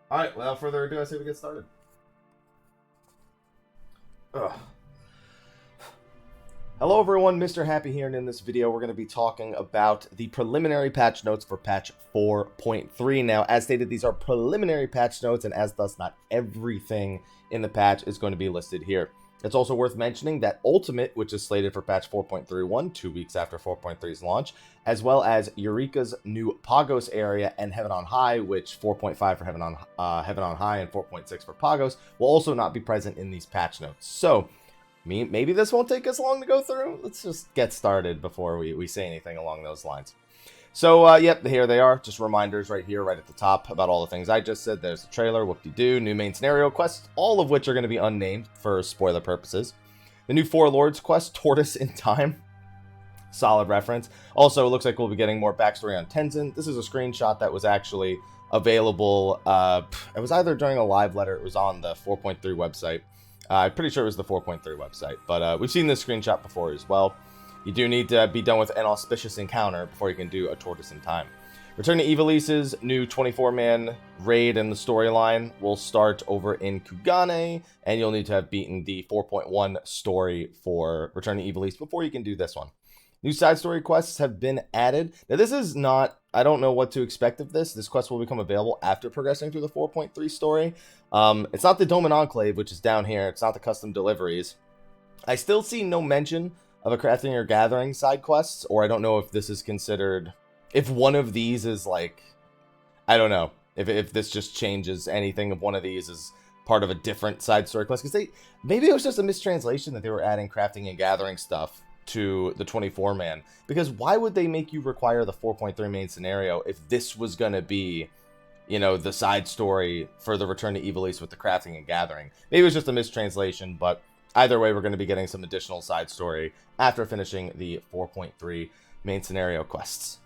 All right, without further ado, I say we get started. Ugh. Hello everyone, Mr. Happy here, and in this video we're going to be talking about the preliminary patch notes for patch 4.3. Now, as stated, these are preliminary patch notes, and as thus not everything in the patch is going to be listed here. It's also worth mentioning that Ultimate, which is slated for patch 4.31, 2 weeks after 4.3's launch, as well as Eureka's new Pagos area and Heaven on High, which 4.5 for Heaven on High and 4.6 for Pagos, will also not be present in these patch notes. So, maybe this won't take us long to go through. Let's just get started before we say anything along those lines. So, yep, here they are. Just reminders right here, right at the top about all the things I just said. There's the trailer, whoop-de-doo, new main scenario quests, all of which are going to be unnamed for spoiler purposes. The new Four Lords quest, Tortoise in Time. Solid reference. Also, it looks like we'll be getting more backstory on Tenzin. This is a screenshot that was actually available. It was either during a live letter, it was on the 4.3 website. I'm pretty sure it was the 4.3 website, but we've seen this screenshot before as well. You do need to be done with an auspicious encounter before you can do a Tortoise in Time. Return to Ivalice's new 24-man raid and the storyline will start over in Kugane, and you'll need to have beaten the 4.1 story for Return to Ivalice before you can do this one. New side story quests have been added. Now, this is not, I don't know what to expect of this. This quest will become available after progressing through the 4.3 story. It's not the Doman Enclave, which is down here. It's not the custom deliveries. I still see no mention of a crafting or gathering side quests, or I don't know if this is considered, if one of these is like, I don't know, if this just changes anything, if one of these is part of a different side story quest, because maybe it was just a mistranslation that they were adding crafting and gathering stuff to the 24-man, because why would they make you require the 4.3 main scenario if this was going to be, you know, the side story for the Return to Ivalice with the crafting and gathering? Maybe it was just a mistranslation, but either way, we're going to be getting some additional side story after finishing the 4.3 main scenario quests.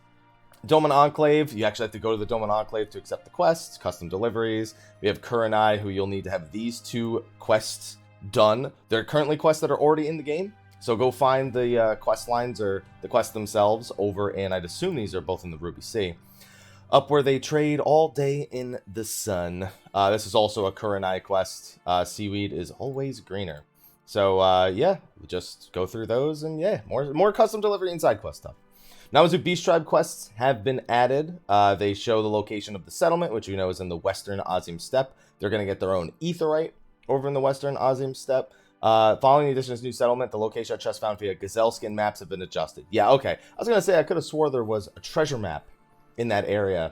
Doman Enclave, you actually have to go to the Doman Enclave to accept the quests, custom deliveries. We have Kurenai, who you'll need to have these two quests done. There are currently quests that are already in the game, so go find the quest lines or the quests themselves over in, I'd assume these are both in the Ruby Sea. Up where they trade all day in the sun. This is also a Kurenai quest. Seaweed is always greener. So, yeah, just go through those, and yeah, more custom delivery and side quest stuff. Namazu Beast Tribe quests have been added. They show the location of the settlement, which you know is in the Western Azim Steppe. They're going to get their own Aetheryte over in the Western Azim Steppe. Following the addition of this new settlement, the location of chests found via Gazelle skin maps have been adjusted. Yeah, okay. I was going to say, I could have swore there was a treasure map in that area.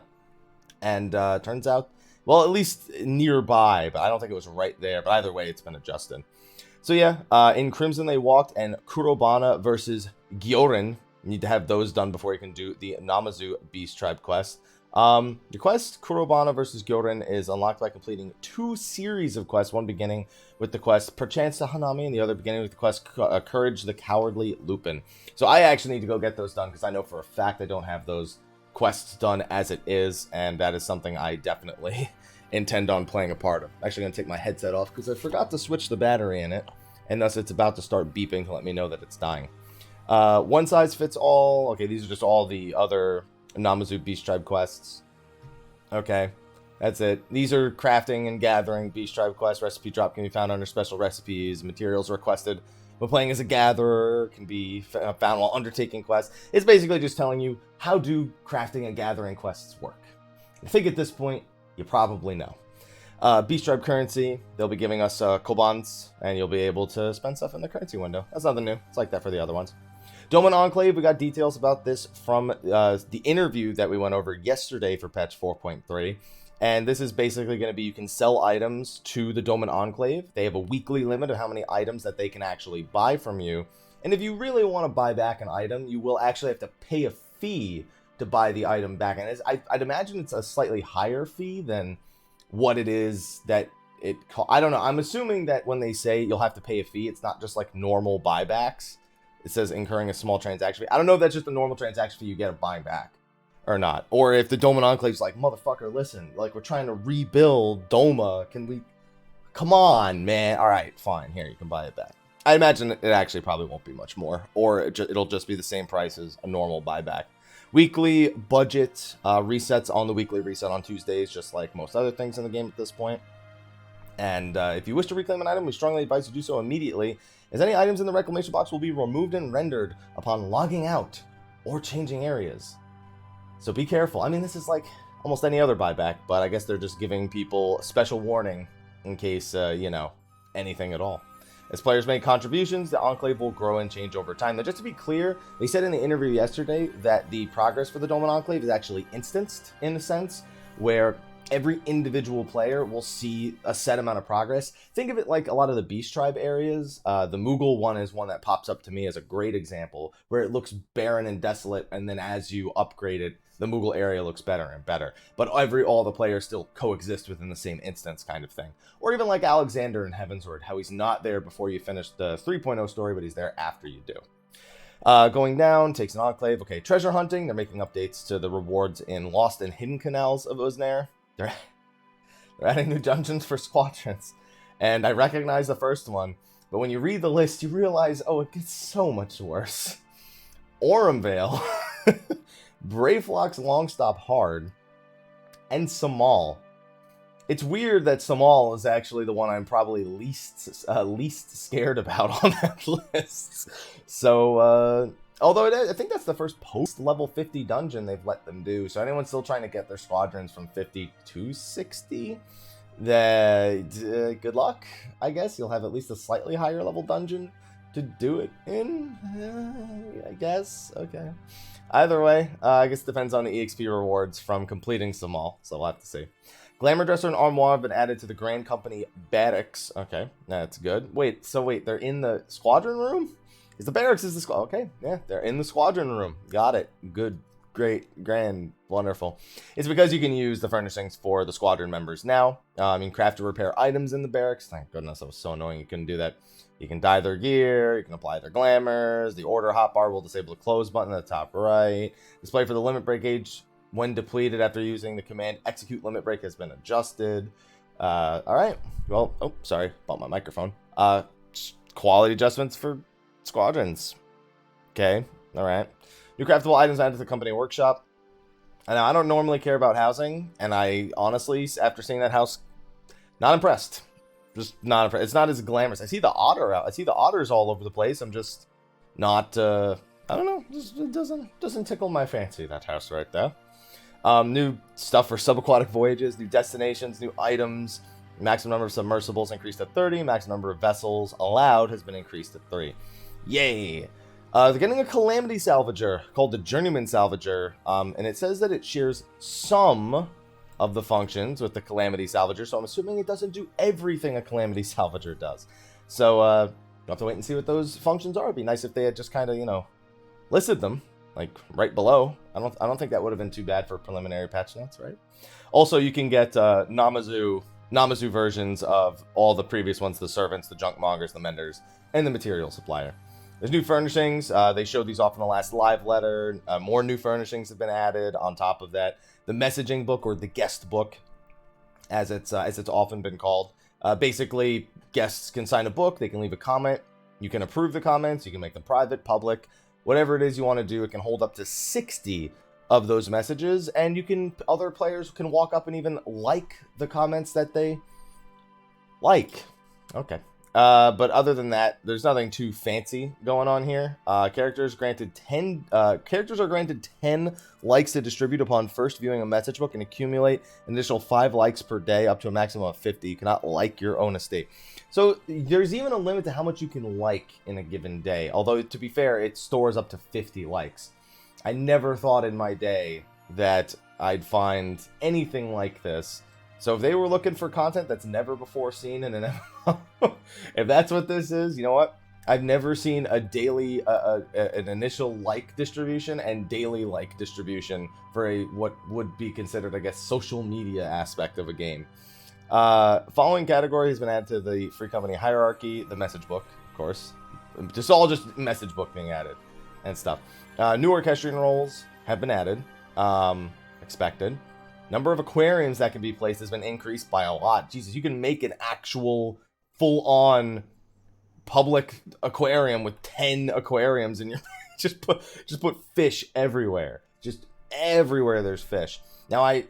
And turns out, well, at least nearby, but I don't think it was right there. But either way, it's been adjusted. So yeah, in Crimson They Walked and Kurobana versus Gyorin, you need to have those done before you can do the Namazu Beast Tribe quest. The quest Kurobana versus Gyorin is unlocked by completing 2 series of quests, one beginning with the quest Perchance to Hanami, and the other beginning with the quest Courage the Cowardly Lupin. So I actually need to go get those done, because I know for a fact I don't have those quests done as it is, and that is something I definitely intend on playing a part of. I'm actually going to take my headset off because I forgot to switch the battery in it, and thus it's about to start beeping to let me know that it's dying. One size fits all. Okay, these are just all the other Namazu Beast Tribe quests. Okay, that's it. These are crafting and gathering Beast Tribe quests. Recipe drop can be found under special recipes. Materials requested when playing as a gatherer can be found while undertaking quests. It's basically just telling you how do crafting and gathering quests work. I think at this point, you probably know. Beast Tribe currency, they'll be giving us Kobans, and you'll be able to spend stuff in the currency window. That's nothing new. It's like that for the other ones. Doman Enclave, we got details about this from the interview that we went over yesterday for patch 4.3. And this is basically going to be, you can sell items to the Doman Enclave. They have a weekly limit of how many items that they can actually buy from you. And if you really want to buy back an item, you will actually have to pay a fee to buy the item back. And I'd imagine it's a slightly higher fee than what it is that it I don't know. I'm assuming that when they say you'll have to pay a fee, it's not just like normal buybacks. It says incurring a small transaction fee. I don't know if that's just a normal transaction fee you get a buying back or not. Or if the Doman Enclave's like, motherfucker, listen, like we're trying to rebuild Doma. Can we, come on, man. All right, fine. Here, you can buy it back. I imagine it actually probably won't be much more. Or it'll just be the same price as a normal buyback. Weekly budget resets on the weekly reset on Tuesdays, just like most other things in the game at this point. And if you wish to reclaim an item, we strongly advise you do so immediately, as any items in the reclamation box will be removed and rendered upon logging out or changing areas. So be careful. I mean, this is like almost any other buyback, but I guess they're just giving people a special warning in case, you know, anything at all. As players make contributions, the Enclave will grow and change over time. Now, just to be clear, they said in the interview yesterday that the progress for the Doman Enclave is actually instanced, in a sense, where every individual player will see a set amount of progress. Think of it like a lot of the Beast Tribe areas. The Moogle one is one that pops up to me as a great example, where it looks barren and desolate, and then as you upgrade it, the Moogle area looks better and better. But all the players still coexist within the same instance kind of thing. Or even like Alexander in Heavensward, how he's not there before you finish the 3.0 story, but he's there after you do. Going down, takes an Enclave. Okay, treasure hunting. They're making updates to the rewards in Lost and Hidden Canals of Oznair. They're adding new dungeons for squadrons. And I recognize the first one, but when you read the list, you realize, oh, it gets so much worse. Orumvale, Bravelock's Longstop Hard, and Samal. It's weird that Samal is actually the one I'm probably least scared about on that list. So, although I think that's the first post-level 50 dungeon they've let them do. So anyone still trying to get their squadrons from 50 to 60, good luck, I guess. You'll have at least a slightly higher level dungeon to do it in, I guess. Okay. Either way, I guess it depends on the EXP rewards from completing Samal, so we'll have to see. Glamour Dresser and Armoire have been added to the Grand Company Barracks. Okay, that's good. Wait, they're in the Squadron room? Is the Barracks is the squad? Okay, yeah, they're in the Squadron room. Got it. Good, great, grand, wonderful. It's because you can use the furnishings for the Squadron members now. Craft or repair items in the Barracks. Thank goodness, that was so annoying you couldn't do that. You can dye their gear, you can apply their glamours, the order hotbar will disable the close button at the top right. Display for the limit break gauge when depleted after using the command execute limit break has been adjusted. Alright, well, oh, sorry, bumped my microphone. Quality adjustments for squadrons. Okay, alright. New craftable items added to the company workshop. And now I don't normally care about housing, and I honestly, after seeing that house, not impressed. Just not impressed. It's not as glamorous. I see the otter out. I see the otters all over the place. I'm just not. I don't know. It doesn't tickle my fancy. That house right there. New stuff for subaquatic voyages. New destinations. New items. Maximum number of submersibles increased to 30. Maximum number of vessels allowed has been increased to 3. Yay! They're getting a Calamity Salvager called the Journeyman Salvager, and it says that it shares some of the functions with the Calamity Salvager, so I'm assuming it doesn't do everything a Calamity Salvager does. So, you'll have to wait and see what those functions are. It'd be nice if they had just kind of, you know, listed them, like, right below. I don't think that would have been too bad for preliminary patch notes, right? Also, you can get Namazu versions of all the previous ones, the Servants, the Junkmongers, the Menders, and the Material Supplier. There's new furnishings. They showed these off in the last live letter. More new furnishings have been added on top of that. The messaging book, or the guest book, as it's often been called. Basically, guests can sign a book. They can leave a comment. You can approve the comments. You can make them private, public, whatever it is you want to do. It can hold up to 60 of those messages, and other players can walk up and even like the comments that they like. Okay. But other than that, there's nothing too fancy going on here. Characters are granted 10 likes to distribute upon first viewing a message book and accumulate an additional 5 likes per day up to a maximum of 50. You cannot like your own estate. So there's even a limit to how much you can like in a given day. Although, to be fair, it stores up to 50 likes. I never thought in my day that I'd find anything like this. So if they were looking for content that's never before seen in an MMO, if that's what this is, you know what? I've never seen a daily, an initial like distribution and daily like distribution for what would be considered, I guess, social media aspect of a game. Following category has been added to the free company hierarchy, the message book, of course. Just message book being added and stuff. New orchestrion roles have been added, expected. Number of aquariums that can be placed has been increased by a lot. Jesus, you can make an actual full-on public aquarium with 10 aquariums in your just put fish everywhere. Just everywhere there's fish. Now,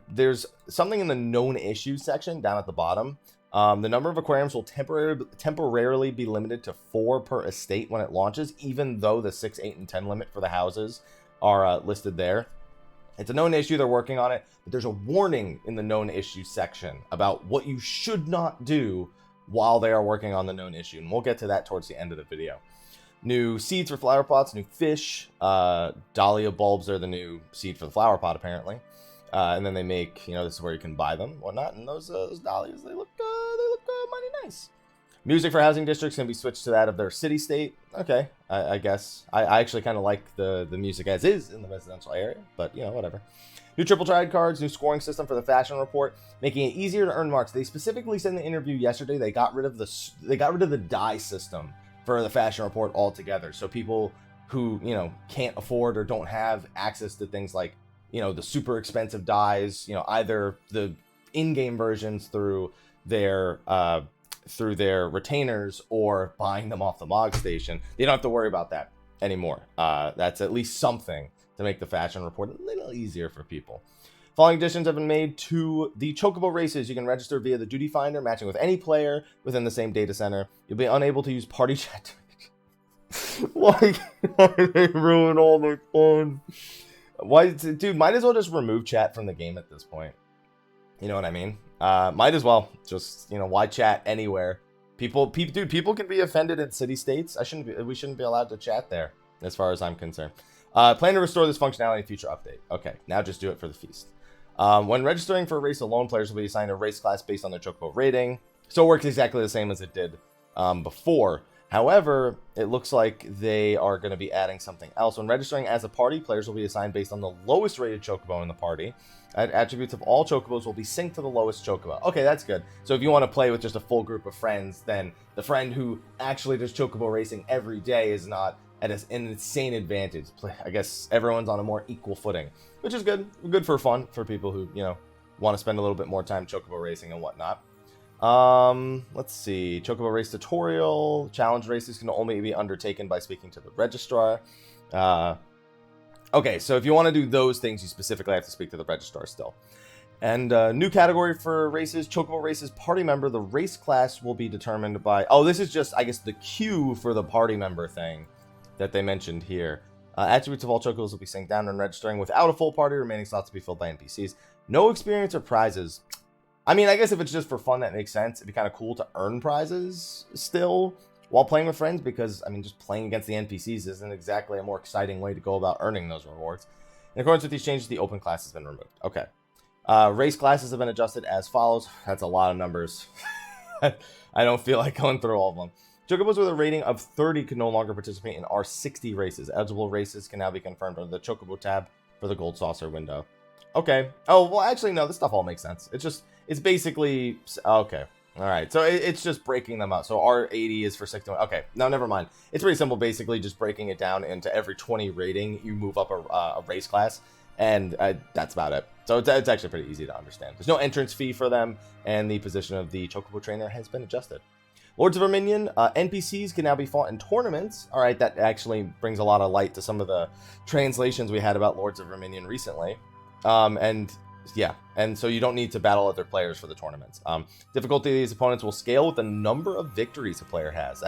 there's something in the known issues section down at the bottom. The number of aquariums will temporarily be limited to 4 per estate when it launches, even though the 6, 8, and 10 limit for the houses are listed there. It's a known issue. They're working on it, but there's a warning in the known issue section about what you should not do while they are working on the known issue, and we'll get to that towards the end of the video. New seeds for flower pots, new fish, dahlia bulbs are the new seed for the flower pot apparently, and then they make, this is where you can buy them, whatnot, and those dahlias, they look mighty nice. Music for housing districts can be switched to that of their city state. Okay, I guess I actually kind of like the music as is in the residential area, but whatever. New triple triad cards, new scoring system for the fashion report, making it easier to earn marks. They specifically said in the interview yesterday they got rid of the die system for the fashion report altogether. So people who can't afford or don't have access to things like the super expensive dies, either the in-game versions through their retainers or buying them off the Mog Station, they don't have to worry about that anymore. That's at least something to make the fashion report a little easier for people. Following additions have been made to the chocobo races. You can register via the duty finder, matching with any player within the same data center. You'll be unable to use party chat. Why they ruin all my fun? Why, dude? Might as well just remove chat from the game at this point. You know what I mean? Might as well just why chat anywhere? People can be offended in city states. We shouldn't be allowed to chat there, as far as I'm concerned. Plan to restore this functionality in a future update. Okay, now just do it for the feast. When registering for a race alone, players will be assigned a race class based on their chocobo rating. So it works exactly the same as it did before. However, it looks like they are going to be adding something else. When registering as a party, players will be assigned based on the lowest rated chocobo in the party. Attributes of all chocobos will be synced to the lowest chocobo. Okay, that's good. So if you want to play with just a full group of friends, then the friend who actually does chocobo racing every day is not at an insane advantage. I guess everyone's on a more equal footing, which is good. Good for fun for people who want to spend a little bit more time chocobo racing and whatnot. Let's see. Chocobo race tutorial. Challenge races can only be undertaken by speaking to the registrar. Okay, so if you want to do those things, you specifically have to speak to the registrar still. And new category for races, chocobo races party member. The race class will be determined by... Oh, this is just, I guess, the queue for the party member thing that they mentioned here. Attributes of all chocobos will be synced down when registering without a full party. Remaining slots to be filled by NPCs. No experience or prizes. I mean, I guess if it's just for fun, that makes sense. It'd be kind of cool to earn prizes still while playing with friends, because, I mean, just playing against the NPCs isn't exactly a more exciting way to go about earning those rewards. In accordance with these changes, the open class has been removed. Okay. Race classes have been adjusted as follows. That's a lot of numbers. I don't feel like going through all of them. Chocobos with a rating of 30 can no longer participate in R60 races. Eligible races can now be confirmed under the Chocobo tab for the Gold Saucer window. Okay. Oh, well, actually, no, this stuff all makes sense. It's basically... Okay. All right. So it's just breaking them up. So R80 is for 61. Okay. No, never mind. It's pretty simple, basically just breaking it down into every 20 rating, you move up a race class. And that's about it. So it's actually pretty easy to understand. There's no entrance fee for them, and the position of the Chocobo trainer has been adjusted. Lords of Verminion, NPCs can now be fought in tournaments. All right, that actually brings a lot of light to some of the translations we had about Lords of Verminion recently. And so you don't need to battle other players for the tournaments. Difficulty of these opponents will scale with the number of victories a player has.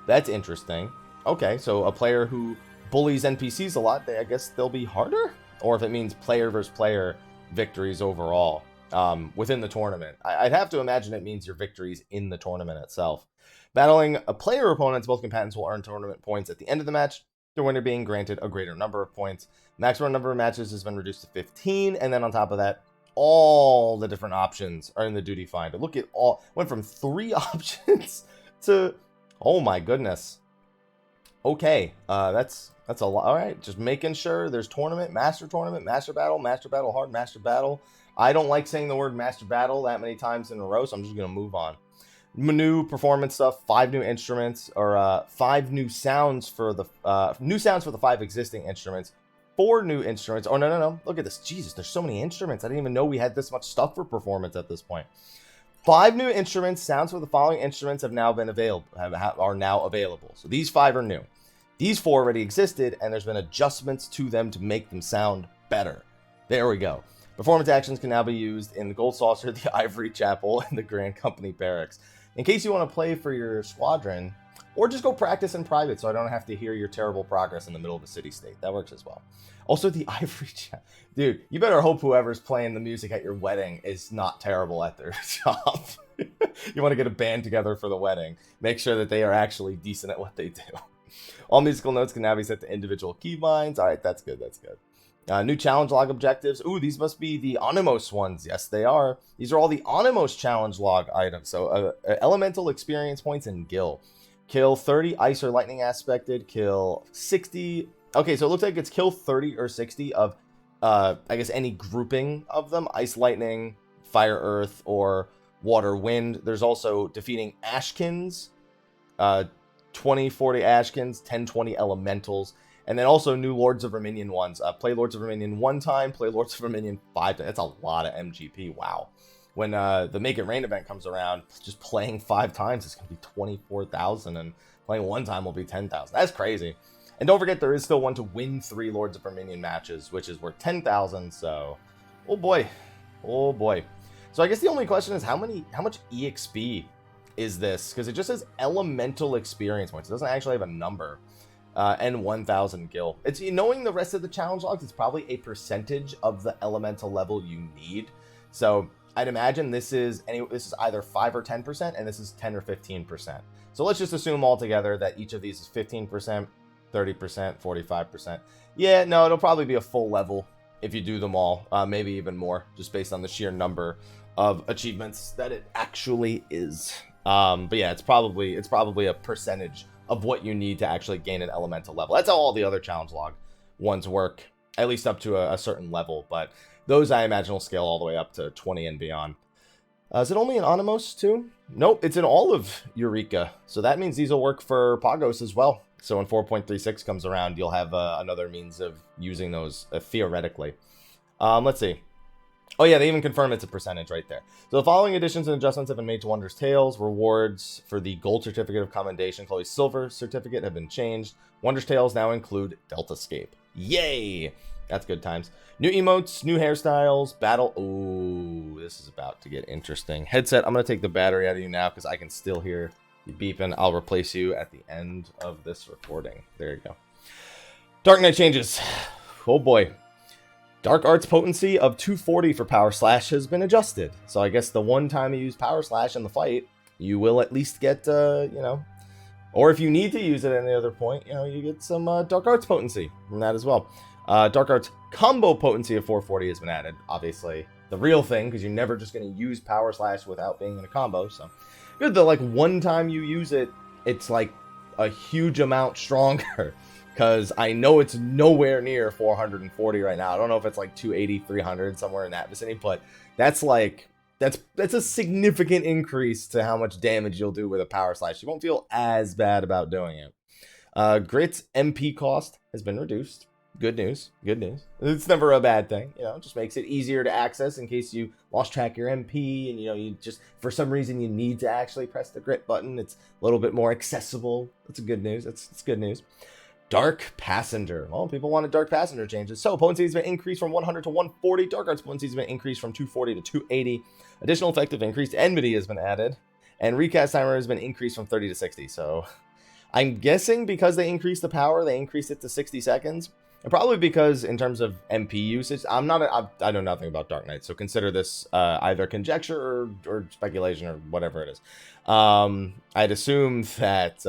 That's interesting. Okay, so a player who bullies NPCs a lot, I guess they'll be harder? Or if it means player versus player victories overall within the tournament. I'd have to imagine it means your victories in the tournament itself. Battling a player opponents, both combatants will earn tournament points at the end of the match, the winner being granted a greater number of points. Maximum number of matches has been reduced to 15, and then on top of that, all the different options are in the duty finder. Look at all, went from 3 options to, oh my goodness. Okay, that's a lot. All right, just making sure there's tournament, master battle, hard, master battle. I don't like saying the word master battle that many times in a row, so I'm just gonna move on. New performance stuff, 5 new instruments, or 5 new sounds for the 5 existing instruments, 4 new instruments. Oh no! Look at this, Jesus! There's so many instruments. I didn't even know we had this much stuff for performance at this point. 5 new instruments. Sounds for the following instruments have now been available. Are now available. So these 5 are new. These 4 already existed, and there's been adjustments to them to make them sound better. There we go. Performance actions can now be used in the Gold Saucer, the Ivory Chapel, and the Grand Company Barracks. In case you want to play for your squadron, or just go practice in private so I don't have to hear your terrible progress in the middle of a city-state. That works as well. Also, the Ivory Chapel. Dude, you better hope whoever's playing the music at your wedding is not terrible at their job. You want to get a band together for the wedding. Make sure that they are actually decent at what they do. All musical notes can now be set to individual keybinds. All right, that's good, that's good. New challenge log objectives. Ooh, these must be the Onimos ones. Yes, they are. These are all the Onimos challenge log items. So, elemental experience points and Gil. Kill 30 ice or lightning aspected. Kill 60. Okay, so it looks like it's kill 30 or 60 of, I guess, any grouping of them. Ice, lightning, fire, earth, or water, wind. There's also defeating Ashkins. 20, 40 Ashkins. 10, 20 elementals. And then also new Lords of Verminion ones. Play Lords of Verminion 1 time. Play Lords of Verminion 5 times. That's a lot of MGP. Wow. When the Make It Rain event comes around, just playing 5 times is going to be 24,000. And playing 1 time will be 10,000. That's crazy. And don't forget, there is still one to win 3 Lords of Verminion matches, which is worth 10,000. So, oh boy. Oh boy. So I guess the only question is how much EXP is this? Because it just says elemental experience points. It doesn't actually have a number. And 1,000 gil. It's knowing the rest of the challenge logs, it's probably a percentage of the elemental level you need. So I'd imagine this is either 5 or 10%, and this is 10 or 15%. So let's just assume altogether that each of these is 15%, 30%, 45%. Yeah, no, it'll probably be a full level if you do them all, maybe even more, just based on the sheer number of achievements that it actually is. But yeah, it's probably a percentage of what you need to actually gain an elemental level. That's how all the other challenge log ones work, at least up to a certain level. But those, I imagine, will scale all the way up to 20 and beyond. Is it only in Onimos too? Nope, it's in all of Eureka. So that means these will work for Pagos as well. So when 4.36 comes around, you'll have another means of using those theoretically. Let's see. Oh yeah, they even confirm it's a percentage right there. So the following additions and adjustments have been made to Wondrous Tales. Rewards for the Gold Certificate of Commendation, Chloe's Silver Certificate have been changed. Wondrous Tales now include Deltascape. Yay! That's good times. New emotes, new hairstyles, battle. Ooh, this is about to get interesting. Headset, I'm going to take the battery out of you now because I can still hear you beeping. I'll replace you at the end of this recording. There you go. Dark Knight changes. Oh boy. Dark Arts potency of 240 for Power Slash has been adjusted. So I guess the one time you use Power Slash in the fight, you will at least get, or if you need to use it at any other point, you get some Dark Arts potency from that as well. Dark Arts combo potency of 440 has been added. Obviously, the real thing, because you're never just going to use Power Slash without being in a combo. So good that, like, one time you use it, it's like a huge amount stronger. Because I know it's nowhere near 440 right now. I don't know if it's like 280, 300, somewhere in that vicinity. But that's like, that's a significant increase to how much damage you'll do with a Power Slash. You won't feel as bad about doing it. Grit's MP cost has been reduced. Good news. Good news. It's never a bad thing. It just makes it easier to access in case you lost track of your MP and, you just, for some reason, you need to actually press the Grit button. It's a little bit more accessible. That's good news. That's good news. Dark Passenger. Well, people wanted Dark Passenger changes. So, potency has been increased from 100 to 140. Dark Arts potency has been increased from 240 to 280. Additional effective increased enmity has been added. And recast timer has been increased from 30 to 60. So, I'm guessing because they increased the power, they increased it to 60 seconds. And probably because, in terms of MP usage, I know nothing about Dark Knight. So, consider this either conjecture or speculation or whatever it is. I'd assume that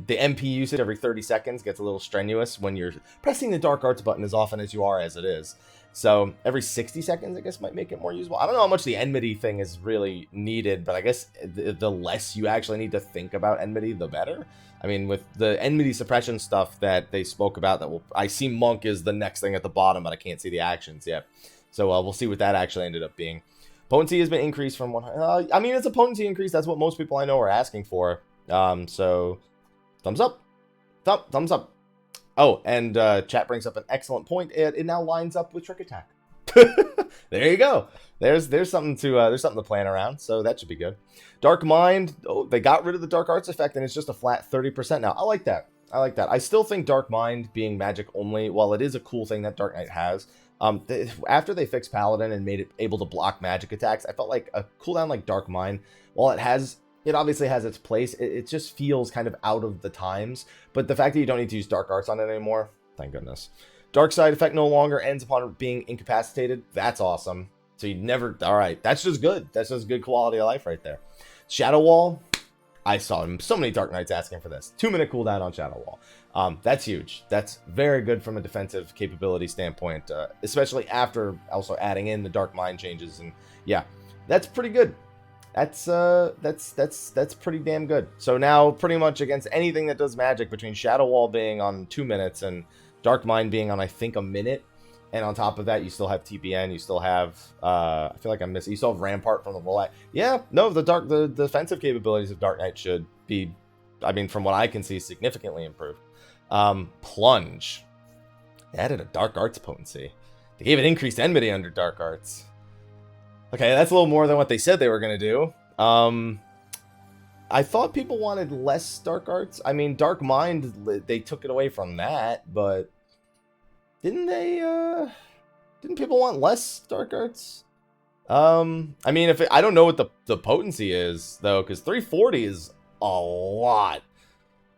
the MP usage every 30 seconds gets a little strenuous when you're pressing the Dark Arts button as often as you are as it is. So every 60 seconds, I guess, might make it more usable. I don't know how much the enmity thing is really needed, but I guess the less you actually need to think about enmity, the better. I mean, with the enmity suppression stuff that they spoke about, I see Monk is the next thing at the bottom, but I can't see the actions yet. So we'll see what that actually ended up being. Potency has been increased from 100. I mean, it's a potency increase. That's what most people I know are asking for. So thumbs up. Thumbs up. Oh, and chat brings up an excellent point. It now lines up with Trick Attack. There you go. There's something to plan around. So that should be good. Dark Mind. Oh, they got rid of the Dark Arts effect, and it's just a flat 30% now. I like that. I still think Dark Mind being magic only, while it is a cool thing that Dark Knight has, After they fixed Paladin and made it able to block magic attacks, I felt like a cooldown like Dark Mind, while it obviously has its place, it just feels kind of out of the times. But the fact that you don't need to use Dark Arts on it anymore, thank goodness. Dark Side effect no longer ends upon being incapacitated. That's awesome. So you never, all right, that's just good. That's just good quality of life right there. Shadow Wall, I saw so many Dark Knights asking for this. 2-minute cooldown on Shadow Wall. That's huge. That's very good from a defensive capability standpoint, especially after also adding in the Dark Mind changes. And yeah, that's pretty good. That's pretty damn good. So now pretty much against anything that does magic, between Shadow Wall being on 2 minutes and Dark Mind being on, I think, a minute. And on top of that, you still have TPN. You still have, I feel like I'm missing. You still have Rampart from the roulette. Yeah, no, the defensive capabilities of Dark Knight should be, I mean, from what I can see, significantly improved. Plunge. They added a Dark Arts potency. They gave it increased enmity under Dark Arts. Okay, that's a little more than what they said they were going to do. I thought people wanted less Dark Arts. I mean, Dark Mind, they took it away from that, but didn't people want less Dark Arts? I mean, I don't know what the potency is, though, because 340 is a lot.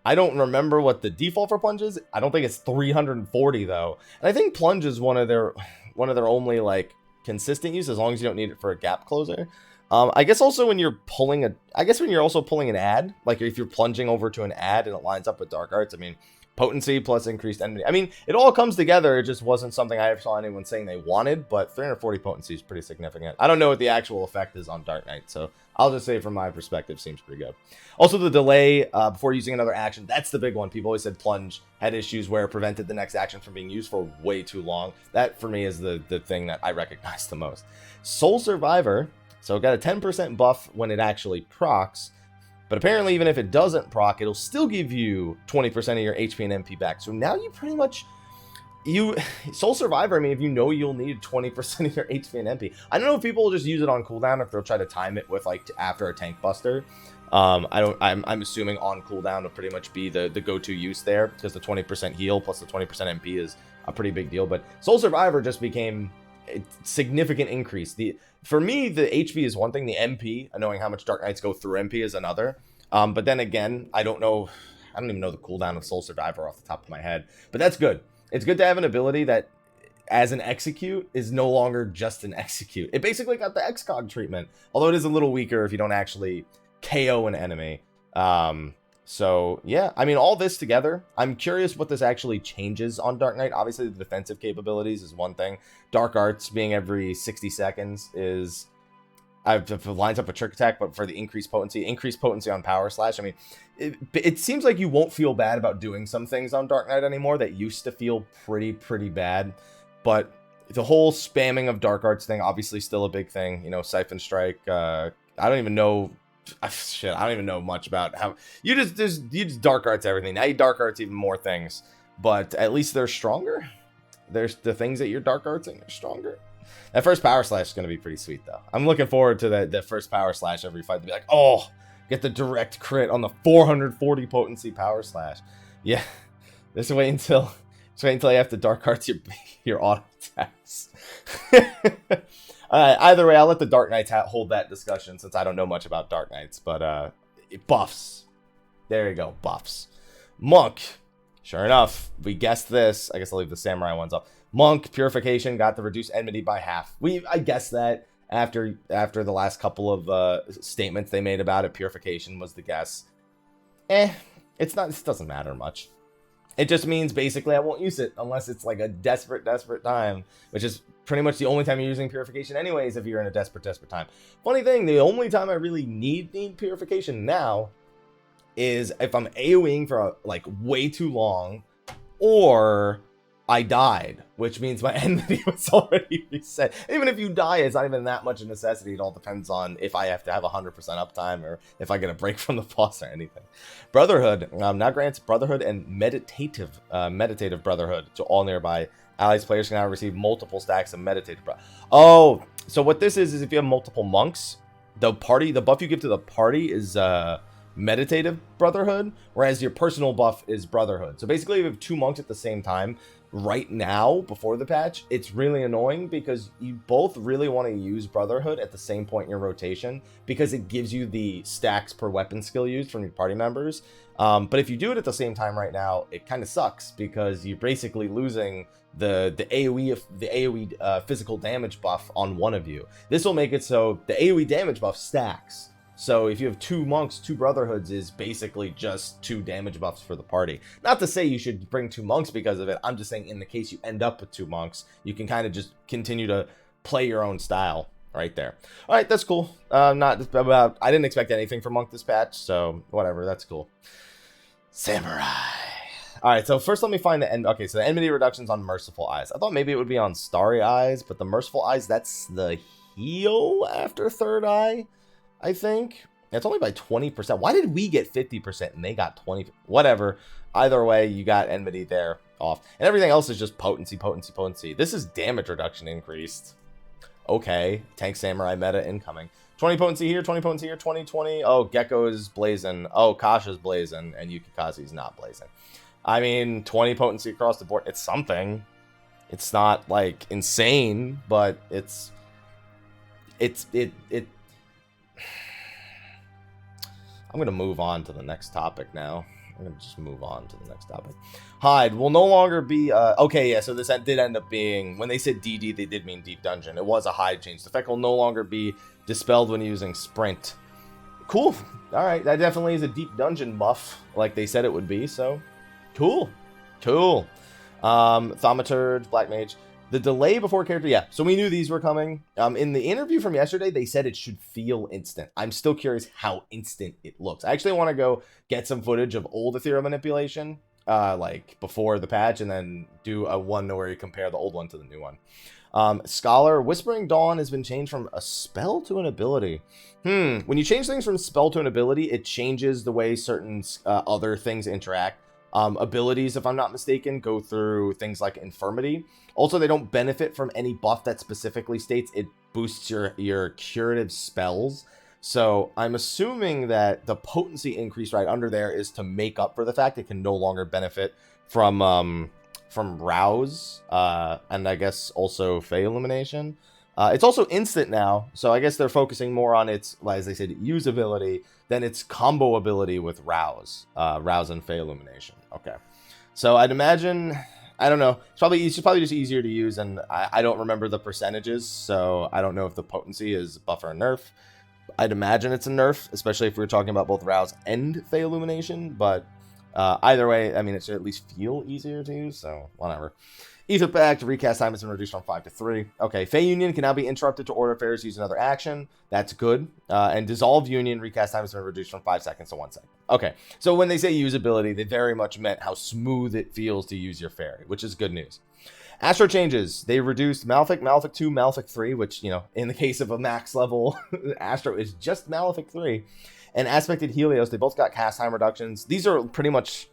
I don't remember what the default for Plunge is. I don't think it's 340, though. And I think Plunge is one of their only, like, consistent use, as long as you don't need it for a gap closer. I guess also when you're pulling also pulling an ad, like if you're plunging over to an ad and it lines up with Dark Arts, I mean, potency plus increased enmity. I mean, it all comes together. It just wasn't something I ever saw anyone saying they wanted, but 340 potency is pretty significant. I don't know what the actual effect is on Dark Knight, so I'll just say from my perspective, seems pretty good. Also, the delay before using another action, that's the big one. People always said Plunge had issues where it prevented the next action from being used for way too long. That, for me, is the thing that I recognize the most. Soul Survivor, so it got a 10% buff when it actually procs, but apparently even if it doesn't proc, it'll still give you 20% of your HP and MP back. So now you pretty much, Soul Survivor, I mean, if you know you'll need 20% of your HP and MP. I don't know if people will just use it on cooldown, if they'll try to time it with, like, after a tank buster. I'm assuming on cooldown will pretty much be the go-to use there, because the 20% heal plus the 20% MP is a pretty big deal. But Soul Survivor just became a significant increase. For me, the HP is one thing, the MP, knowing how much Dark Knights go through MP, is another. But then again, I don't even know the cooldown of Soul Survivor off the top of my head, but that's good. It's good to have an ability that, as an execute, is no longer just an execute. It basically got the XCOG treatment, although it is a little weaker if you don't actually KO an enemy. So yeah, I mean, all this together, I'm curious what this actually changes on Dark Knight. Obviously, the defensive capabilities is one thing. Dark Arts being every 60 seconds is, it lines up with Trick Attack, but for the increased potency on Power Slash. I mean, it seems like you won't feel bad about doing some things on Dark Knight anymore that used to feel pretty bad. But the whole spamming of Dark Arts thing, obviously still a big thing. You know, Siphon Strike, I don't even know. Shit, I don't even know much about how you just Dark Arts everything. Now you Dark Arts even more things, but at least they're stronger. There's the things that you're Dark Artsing are stronger. That first Power Slash is going to be pretty sweet, though. I'm looking forward to that first Power Slash every fight to be like, oh, get the direct crit on the 440 potency Power Slash. Yeah, just wait until you have to Dark Arts your auto attacks. Either way, I'll let the Dark Knights hold that discussion, since I don't know much about Dark Knights. But buffs. There you go, buffs. Monk. Sure enough, we guessed this. I guess I'll leave the Samurai ones up. Monk, Purification, got the reduced enmity by half. I guessed that after the last couple of statements they made about it. Purification was the guess. It's not. It doesn't matter much. It just means basically I won't use it unless it's like a desperate time, which is pretty much the only time you're using Purification anyways if you're in a desperate time. Funny thing, the only time I really need Purification now is if I'm AoEing for like way too long, or I died, which means my enmity was already reset. Even if you die, it's not even that much a necessity. It all depends on if I have to have 100% uptime or if I get a break from the boss or anything. Brotherhood now grants Brotherhood and meditative Brotherhood to all nearby allies. Players can now receive multiple stacks of meditative Oh, so what this is if you have multiple monks, the buff you give to the party is meditative Brotherhood, whereas your personal buff is Brotherhood. So basically, if you have two monks at the same time, right now before the patch, it's really annoying because you both really want to use Brotherhood at the same point in your rotation because it gives you the stacks per weapon skill used from your party members. But if you do it at the same time right now, it kind of sucks because you're basically losing the AoE physical damage buff on one of you. This will make it so the AoE damage buff stacks. So if you have 2 monks, 2 brotherhoods is basically just 2 damage buffs for the party. Not to say you should bring 2 monks because of it. I'm just saying in the case you end up with 2 monks, you can kind of just continue to play your own style right there. All right, that's cool. I didn't expect anything from monk this patch, so whatever, that's cool. Samurai. All right, so first let me find the end. Okay, so the enmity reductions on Merciful Eyes. I thought maybe it would be on Starry Eyes, but the Merciful Eyes, that's the heal after Third Eye, I think. It's only by 20%. Why did we get 50% and they got 20%? Whatever. Either way, you got enmity there off. And everything else is just potency, potency, potency. This is damage reduction increased. Okay, Tank Samurai meta incoming. 20 potency here, 20 potency here, 20, 20. Oh, Gecko is blazing. Oh, Kasha's blazing. And Yukikaze's not blazing. I mean, 20 potency across the board. It's something. It's not, like, insane, but it's... I'm going to move on to the next topic now. I'm going to just move on to the next topic. Hide will no longer be... okay, yeah, so this did end up being... When they said DD, they did mean Deep Dungeon. It was a hide change. The effect will no longer be dispelled when using Sprint. Cool. Alright, that definitely is a Deep Dungeon buff, like they said it would be, so... Cool. Cool. Thaumaturge, Black Mage. The delay before character, yeah. So we knew these were coming. In the interview from yesterday, they said it should feel instant. I'm still curious how instant it looks. I actually want to go get some footage of old ethereal manipulation, like before the patch, and then do a one where you compare the old one to the new one. Scholar, Whispering Dawn has been changed from a spell to an ability. When you change things from spell to an ability, it changes the way certain other things interact. Abilities, if I'm not mistaken, go through things like Infirmity. Also, they don't benefit from any buff that specifically states it boosts your curative spells. So I'm assuming that the potency increase right under there is to make up for the fact it can no longer benefit from Rouse, and I guess also Fey Illumination. It's also instant now, so I guess they're focusing more on its, as they said, usability than its combo ability with Rouse and Fey Illumination. Okay, so I'd imagine, I don't know, it's probably just easier to use, and I don't remember the percentages, so I don't know if the potency is buff or nerf. I'd imagine it's a nerf, especially if we were talking about both Rouse and Fey Illumination, but either way, I mean, it should at least feel easier to use, so whatever. Ether Pact, recast time has been reduced from 5 to 3. Okay, Fey Union can now be interrupted to order affairs use another action. That's good. And Dissolve Union, recast time has been reduced from 5 seconds to 1 second. Okay, so when they say usability, they very much meant how smooth it feels to use your fairy, which is good news. Astro changes. They reduced Malefic, Malefic 2, Malefic 3, which, you know, in the case of a max level, Astro is just Malefic 3. And Aspected Helios, they both got cast time reductions. These are pretty much...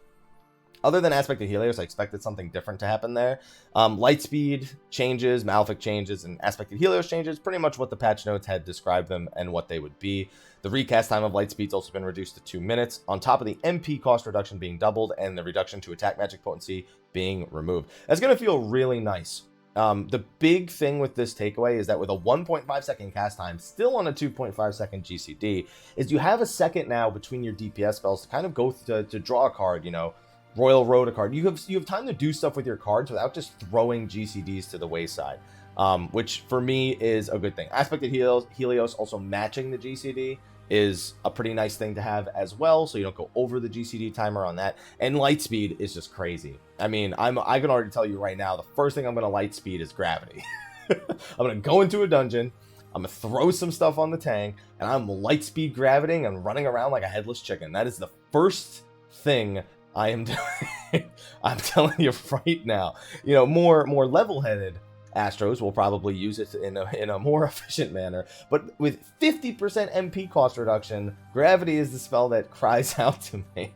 Other than Aspected Helios, I expected something different to happen there. Lightspeed changes, Malefic changes, and Aspected Helios changes. Pretty much what the patch notes had described them and what they would be. The recast time of Lightspeed's also been reduced to 2 minutes, on top of the MP cost reduction being doubled and the reduction to attack magic potency being removed. That's going to feel really nice. The big thing with this takeaway is that with a 1.5 second cast time, still on a 2.5 second GCD, is you have a second now between your DPS spells to kind of go to draw a card, you know, Royal Road a card. You have time to do stuff with your cards without just throwing GCDs to the wayside, which for me is a good thing. Aspected Helios also matching the GCD is a pretty nice thing to have as well, so you don't go over the GCD timer on that. And Lightspeed is just crazy. I mean, I can already tell you right now, the first thing I'm going to Lightspeed is Gravity. I'm going to go into a dungeon, I'm going to throw some stuff on the tank, and I'm Lightspeed Gravitying and running around like a headless chicken. That is the first thing I am doing. I'm telling you right now. You know, more level-headed Astros will probably use it in a more efficient manner. But with 50% MP cost reduction, Gravity is the spell that cries out to me.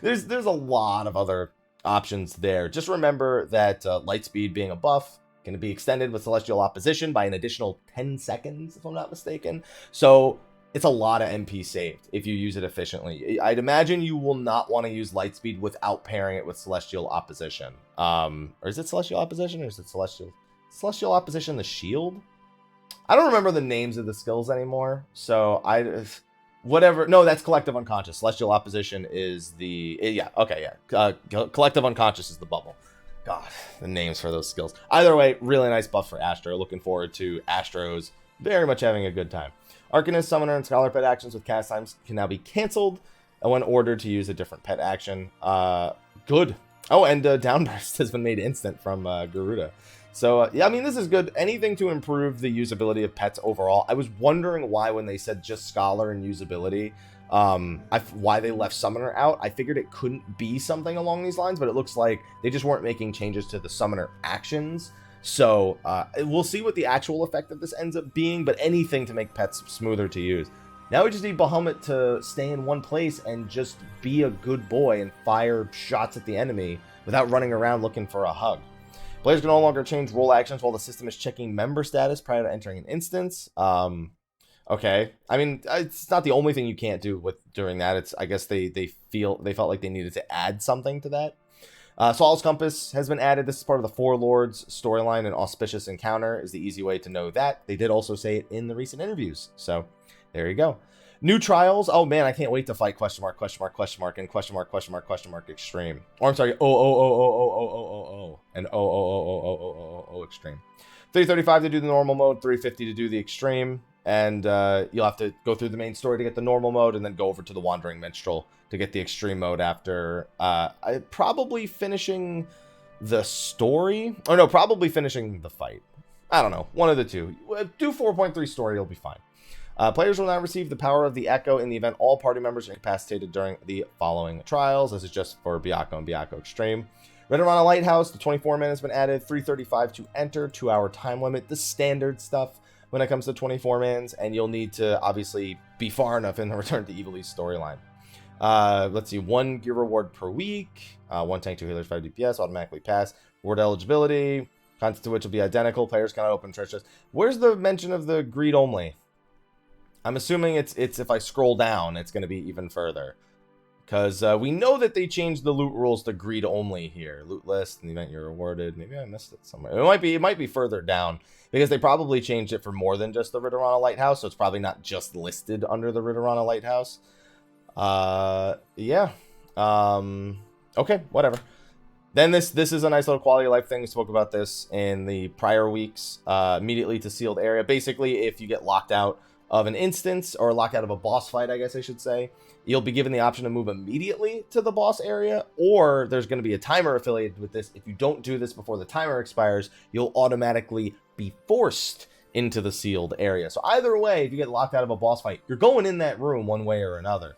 There's a lot of other options there. Just remember that Lightspeed being a buff can be extended with Celestial Opposition by an additional 10 seconds, if I'm not mistaken. So it's a lot of MP saved if you use it efficiently. I'd imagine you will not want to use Lightspeed without pairing it with Celestial Opposition. Or is it Celestial Opposition or is it Celestial Opposition the shield? I don't remember the names of the skills anymore, so whatever. No, that's Collective Unconscious. Celestial Opposition is the... Yeah, okay, yeah. Collective Unconscious is the bubble. God, the names for those skills. Either way, really nice buff for Astro. Looking forward to Astro's very much having a good time. Arcanist, Summoner, and Scholar pet actions with cast times can now be canceled when ordered to use a different pet action. Good. Oh, and Downburst has been made instant from Garuda. So, yeah, I mean, this is good. Anything to improve the usability of pets overall. I was wondering why when they said just Scholar and usability, why they left Summoner out. I figured it couldn't be something along these lines, but it looks like they just weren't making changes to the Summoner actions. So, we'll see what the actual effect of this ends up being, but anything to make pets smoother to use. Now we just need Bahamut to stay in one place and just be a good boy and fire shots at the enemy without running around looking for a hug. Players can no longer change role actions while the system is checking member status prior to entering an instance. Okay. I mean, it's not the only thing you can't do during that. I guess they felt like they needed to add something to that. Solace Compass has been added. This is part of the Four Lords storyline, and Auspicious Encounter is the easy way to know that. They did also say it in the recent interviews. So, there you go. New trials. Oh man, I can't wait to fight question mark, and question mark extreme. Or I'm sorry, and extreme. 335 to do the normal mode, 350 to do the extreme, and you'll have to go through the main story to get the normal mode, and then go over to the Wandering Minstrel to get the extreme mode after probably finishing the story. Or no, probably finishing the fight. I don't know, one of the two. Do 4.3 story, you'll be fine. Players will now receive the power of the Echo in the event all party members are incapacitated during the following trials. This is just for Byakko and Byakko Extreme. Ridorana Lighthouse, the 24 minutes has been added. 335 to enter, 2-hour time limit. The standard stuff when it comes to 24 mans, and you'll need to obviously be far enough in the Return to Evil East storyline. Let's see, 1 gear reward per week, 1 tank, 2 healers, 5 DPS, automatically pass. Reward eligibility, content to which will be identical. Players cannot open treasures. Where's the mention of the greed only? I'm assuming it's if I scroll down, it's going to be even further. Because we know that they changed the loot rules to greed only here. Loot list, in the event you're rewarded. Maybe I missed it somewhere. It might be further down. Because they probably changed it for more than just the Ridorana Lighthouse. So it's probably not just listed under the Ridorana Lighthouse. Yeah. Okay, whatever. Then this is a nice little quality of life thing. We spoke about this in the prior weeks. Immediately to sealed area. Basically, if you get locked out of an instance, or locked out of a boss fight, I guess I should say, you'll be given the option to move immediately to the boss area, or there's going to be a timer affiliated with this. If you don't do this before the timer expires, you'll automatically be forced into the sealed area. So either way, if you get locked out of a boss fight, you're going in that room one way or another.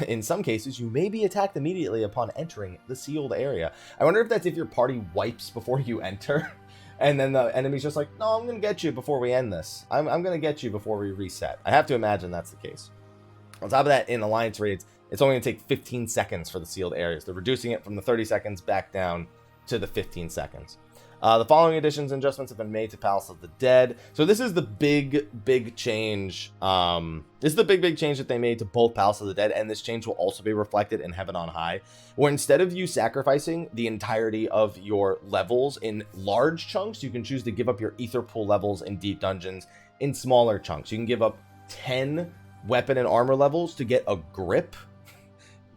In some cases, you may be attacked immediately upon entering the sealed area. I wonder if that's if your party wipes before you enter. And then the enemy's just like, no, I'm going to get you before we end this. I'm going to get you before we reset. I have to imagine that's the case. On top of that, in Alliance raids, it's only going to take 15 seconds for the sealed areas. They're reducing it from the 30 seconds back down to the 15 seconds. The following additions and adjustments have been made to Palace of the Dead. So this is the big change. This is the big change that they made to both Palace of the Dead, and this change will also be reflected in Heaven on High, where instead of you sacrificing the entirety of your levels in large chunks, you can choose to give up your Ether Pool levels in Deep Dungeons in smaller chunks. You can give up 10 weapon and armor levels to get a grip,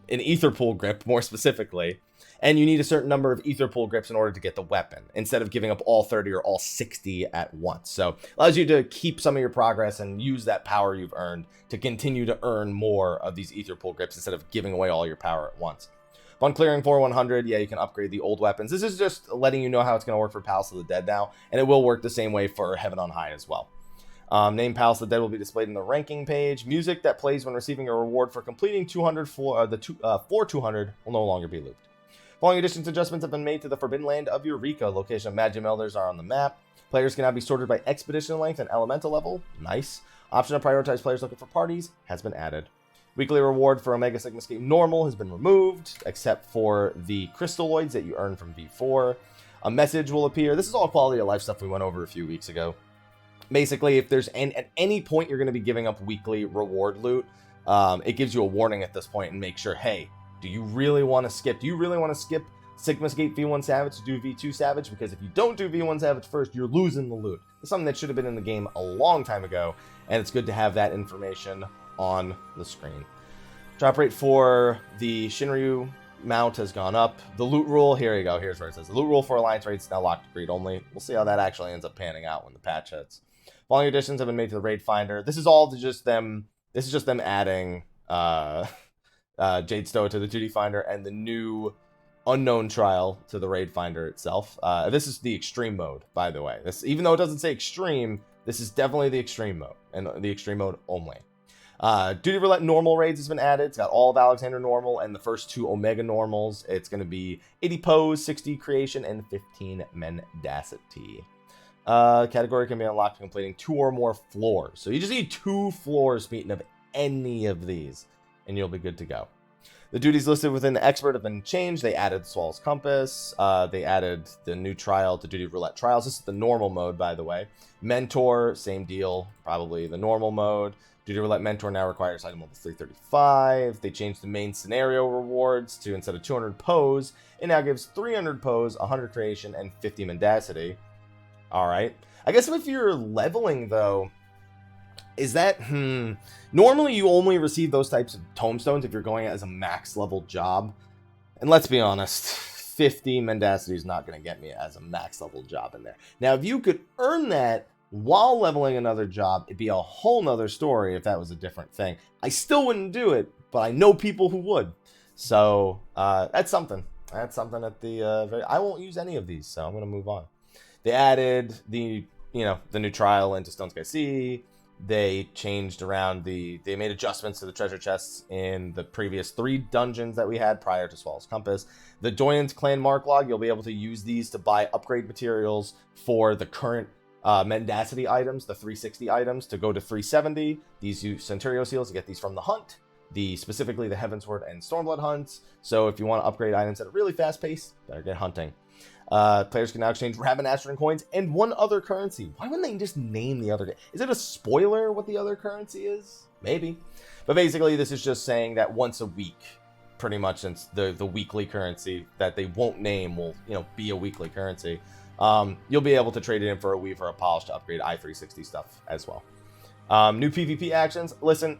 an Ether Pool grip more specifically. And you need a certain number of Ether Pool grips in order to get the weapon, instead of giving up all 30 or all 60 at once. So allows you to keep some of your progress and use that power you've earned to continue to earn more of these Ether Pool grips instead of giving away all your power at once. Upon clearing 100, yeah, you can upgrade the old weapons. This is just letting you know how it's going to work for Palace of the Dead now, and it will work the same way for Heaven on High as well. Name Palace of the Dead will be displayed in the ranking page. Music that plays when receiving a reward for completing 200 for 200 will no longer be looped. Following additions and adjustments have been made to the Forbidden Land of Eureka. Location of Magic Elders are on the map. Players can now be sorted by expedition length and elemental level. Nice. Option to prioritize players looking for parties has been added. Weekly reward for Omega Sigma Escape Normal has been removed, except for the crystalloids that you earn from V4. A message will appear. This is all quality of life stuff we went over a few weeks ago. Basically, if there's at any point you're going to be giving up weekly reward loot, it gives you a warning at this point and make sure, hey, do you really want to skip? Do you really want to skip Sigma's Gate V1 Savage to do V2 Savage? Because if you don't do V1 Savage first, you're losing the loot. It's something that should have been in the game a long time ago, and it's good to have that information on the screen. Drop rate for the Shinryu mount has gone up. The loot rule, here you go, here's where it says the loot rule for Alliance raids is now locked to greed only. We'll see how that actually ends up panning out when the patch hits. Following additions have been made to the raid finder. This is all just them adding Jade Stoa to the duty finder and the new unknown trial to the raid finder itself. This is the extreme mode, by the way. This, even though it doesn't say extreme, this is definitely the extreme mode, and the extreme mode only. Duty Roulette normal raids has been added. It's got all of Alexander normal and the first 2 Omega normals. It's going to be 80 pose, 60 creation, and 15 mendacity. Category can be unlocked completing 2 or more floors. So you just need 2 floors beaten of any of these, and you'll be good to go. The duties listed within the expert have been changed. They added Swall's Compass. They added the new trial to Duty Roulette Trials. This is the normal mode, by the way. Mentor, same deal, probably the normal mode. Duty Roulette Mentor now requires item level 335. They changed the main scenario rewards to, instead of 200 pose, it now gives 300 pose, 100 creation, and 50 mendacity. Alright. I guess if you're leveling, though, is that, normally you only receive those types of tomestones if you're going as a max level job. And let's be honest, 50 mendacity is not going to get me as a max level job in there. Now, if you could earn that while leveling another job, it'd be a whole nother story if that was a different thing. I still wouldn't do it, but I know people who would. So, that's something. That's something at the I won't use any of these, so I'm going to move on. They added the new trial into Stone Sky Sea. They changed around they made adjustments to the treasure chests in the previous 3 dungeons that we had prior to Swall's Compass. The Doyan's Clan Mark Log, you'll be able to use these to buy upgrade materials for the current mendacity items, the 360 items, to go to 370. These use Centurio seals to get these from the hunt, specifically the Heavensward and Stormblood hunts. So if you want to upgrade items at a really fast pace, better get hunting. Players can now exchange Rabanastron coins and 1 other currency. Why wouldn't they just name the other? Is it a spoiler what the other currency is? Maybe. But basically, this is just saying that once a week, pretty much, since the weekly currency that they won't name will be a weekly currency, you'll be able to trade it in for a weave or a polish to upgrade i360 stuff as well. New PvP actions. Listen,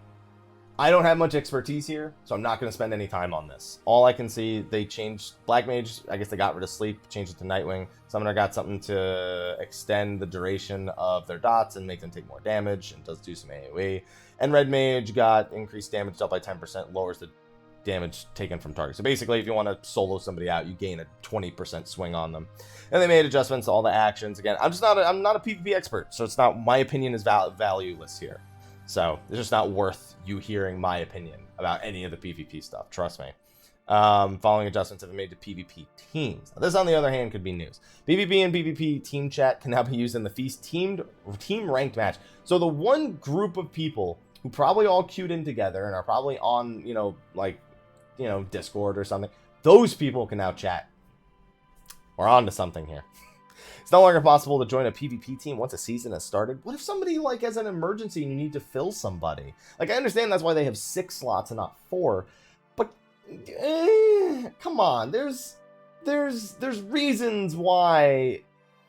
I don't have much expertise here, so I'm not going to spend any time on this. All I can see, they changed Black Mage. I guess they got rid of Sleep, changed it to Nightwing. Summoner got something to extend the duration of their dots and make them take more damage, and does do some AoE. And Red Mage got increased damage dealt by 10%, lowers the damage taken from target. So basically, if you want to solo somebody out, you gain a 20% swing on them. And they made adjustments to all the actions. Again, I'm not a PvP expert, so it's not, my opinion is valueless here. So it's just not worth you hearing my opinion about any of the PvP stuff. Trust me. Following adjustments have been made to PvP teams. Now, this, on the other hand, could be news. PvP and PvP team chat can now be used in the Feast team ranked match. So the one group of people who probably all queued in together and are probably on, Discord or something, those people can now chat. We're on to something here. It's no longer possible to join a PvP team once a season has started. What if somebody, has an emergency and you need to fill somebody? I understand that's why they have 6 slots and not 4. But, come on. There's reasons why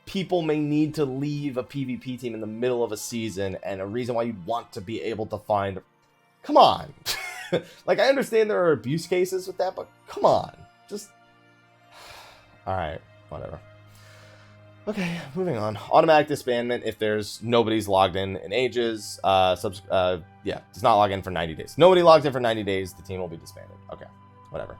people may need to leave a PvP team in the middle of a season, and a reason why you'd want to be able to find... Come on. I understand there are abuse cases with that, but come on. Just... Alright, whatever. Okay, moving on. Automatic disbandment if there's nobody's logged in ages. Does not log in for 90 days. Nobody logs in for 90 days, the team will be disbanded. Okay, whatever.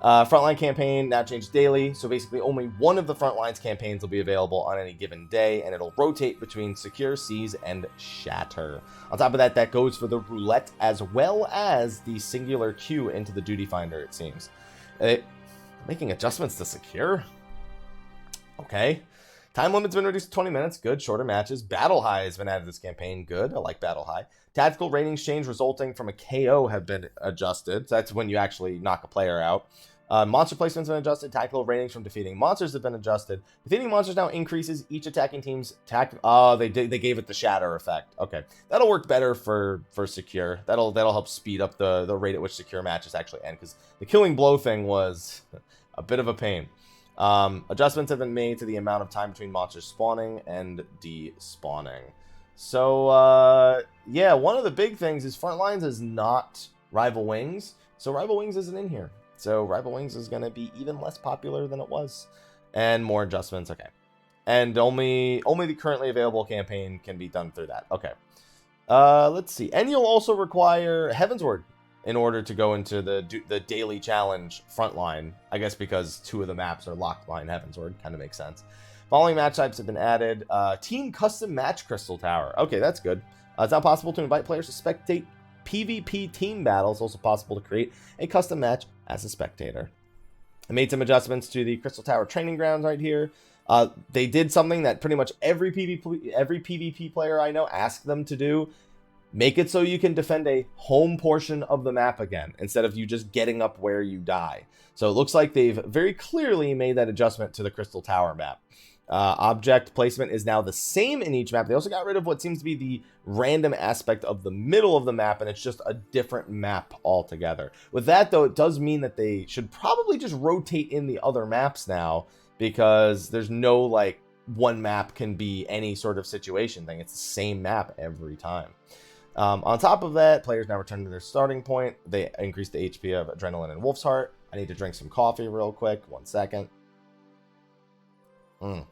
Frontline campaign now changed daily, so basically only one of the Frontlines campaigns will be available on any given day, and it'll rotate between Secure, Seize, and Shatter. On top of that, that goes for the roulette as well as the singular queue into the duty finder, it seems. Making adjustments to Secure? Okay. Time limit's been reduced to 20 minutes. Good. Shorter matches. Battle High has been added to this campaign. Good. I like Battle High. Tactical ratings change resulting from a KO have been adjusted. So that's when you actually knock a player out. Monster placements have been adjusted. Tactical ratings from defeating monsters have been adjusted. Defeating monsters now increases each attacking team's attack. Oh, they gave it the shatter effect. Okay, that'll work better for secure. That'll help speed up the rate at which secure matches actually end, because the killing blow thing was a bit of a pain. Adjustments have been made to the amount of time between monsters spawning and despawning. So yeah, one of the big things is Frontlines is not Rival Wings, so Rival Wings isn't in here. So Rival Wings is going to be even less popular than it was. And more adjustments, okay. And only the currently available campaign can be done through that. Okay. Let's see. And you'll also require Heavensward in order to go into the daily challenge Frontline. I guess because 2 of the maps are locked line Heavensward. Kind of makes sense. Following match types have been added. Team Custom Match Crystal Tower. Okay, that's good. It's now possible to invite players to spectate PvP team battles. Also possible to create a custom match as a spectator. I made some adjustments to the Crystal Tower training grounds right here. They did something that pretty much every PvP player I know asked them to do. Make it so you can defend a home portion of the map again, instead of you just getting up where you die. So it looks like they've very clearly made that adjustment to the Crystal Tower map. Object placement is now the same in each map. They also got rid of what seems to be the random aspect of the middle of the map, and it's just a different map altogether. With that, though, it does mean that they should probably just rotate in the other maps now, because there's no, like, one map can be any sort of situation thing. It's the same map every time. On top of that, players now return to their starting point. They increase the HP of Adrenaline and Wolf's Heart. I need to drink some coffee real quick. 1 second. And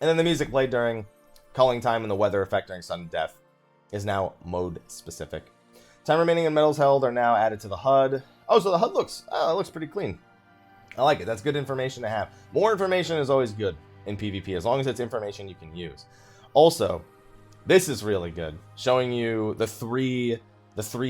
then the music played during culling time and the weather effect during sudden death is now mode specific. Time remaining and medals held are now added to the HUD. Oh, so the HUD looks pretty clean. I like it. That's good information to have. More information is always good in PvP, as long as it's information you can use. Also, this is really good, showing you the three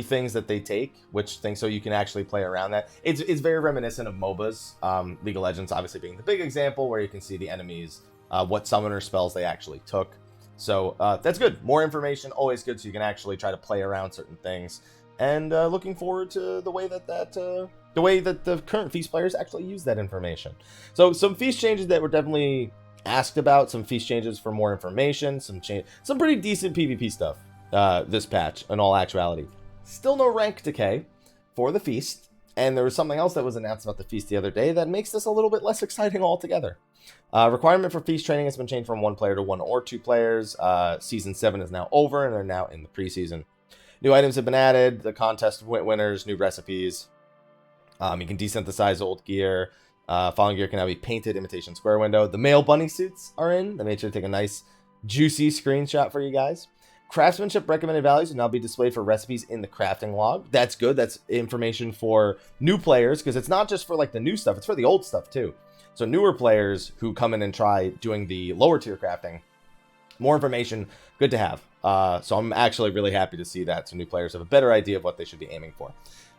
things that they take, which things, so you can actually play around that. It's very reminiscent of MOBAs. League of Legends obviously being the big example, where you can see the enemies, what summoner spells they actually took. So that's good. More information, always good, so you can actually try to play around certain things. And looking forward to the way that the current Feast players actually use that information. So some Feast changes that were definitely asked about, some Feast changes for more information, some pretty decent PvP stuff this patch in all actuality. Still no rank decay for the Feast, and there was something else that was announced about the Feast the other day that makes this a little bit less exciting altogether. Requirement for Feast training has been changed from 1 player to 1 or 2 players. Season 7 is now over, and they're now in the preseason. New items have been added, the contest winners, new recipes. You can desynthesize old gear. Fallen gear can now be painted, imitation square window. The male bunny suits are in. They made sure to take a nice, juicy screenshot for you guys. Craftsmanship recommended values will now be displayed for recipes in the crafting log. That's good. That's information for new players, because it's not just for like the new stuff. It's for the old stuff too. So newer players who come in and try doing the lower tier crafting, more information, good to have. So I'm actually really happy to see that. So new players have a better idea of what they should be aiming for.